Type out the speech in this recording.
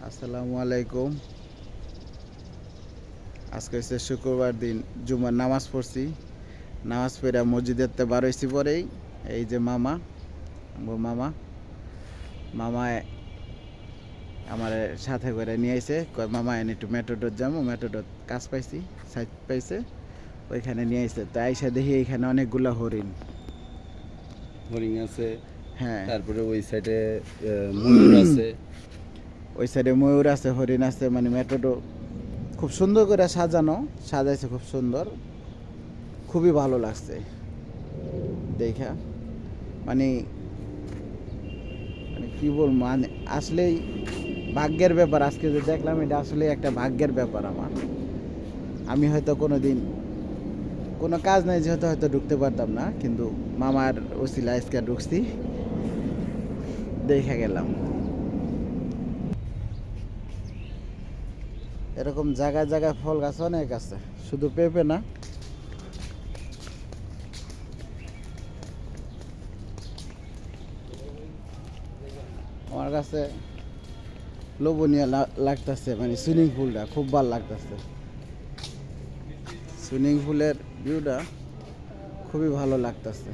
আসসালামু আলাইকুম। আজকে হচ্ছে শুক্রবার দিন, জুমার নামাজ পড়ছি। নামাজ পড়ে মসজিদেতে বার হইছি পরেই এই যে মামা, আমগো মামা মামা আমার সাথে করে নিয়ে আইছে। কয় মামা এনে একটু মেট্রোডোর যাবো, মেট্রোডোর কাজ পাইছি, সাইট পাইছে, ওইখানে নিয়ে আইছে। তো আইসা দেখি এইখানে অনেকগুলা হরিণ। হরিণ আছে, হ্যাঁ, তারপরে ওই সাইডে ময়ূর আছে। ওই সাইডে ময়ূর আছে, হরিণ আছে। মানে মেট্রোডো খুব সুন্দর করে সাজাইছে, খুব সুন্দর, খুবই ভালো লাগছে দেখা। মানে মানে কি বলবো, মানে আসলেই ভাগ্যের ব্যাপার। আজকে যে দেখলাম, এটা আসলে একটা ভাগ্যের ব্যাপার আমার। আমি হয়তো কোনো দিন কোনো কাজ নাই যেহেতু হয়তো ঢুকতে পারতাম না, কিন্তু মামার ওসিলা আজকে ঢুকছি, দেখে গেলাম। এরকম জায়গায় জায়গায় ফল গাছ অনেক আছে, শুধু পেঁপে না। আমার কাছে লোভনীয় লাগতেছে, মানে সুইমিং পুলটা খুব ভালো লাগতেছে। সুইমিং পুলের ভিউটা খুবই ভালো লাগতেছে।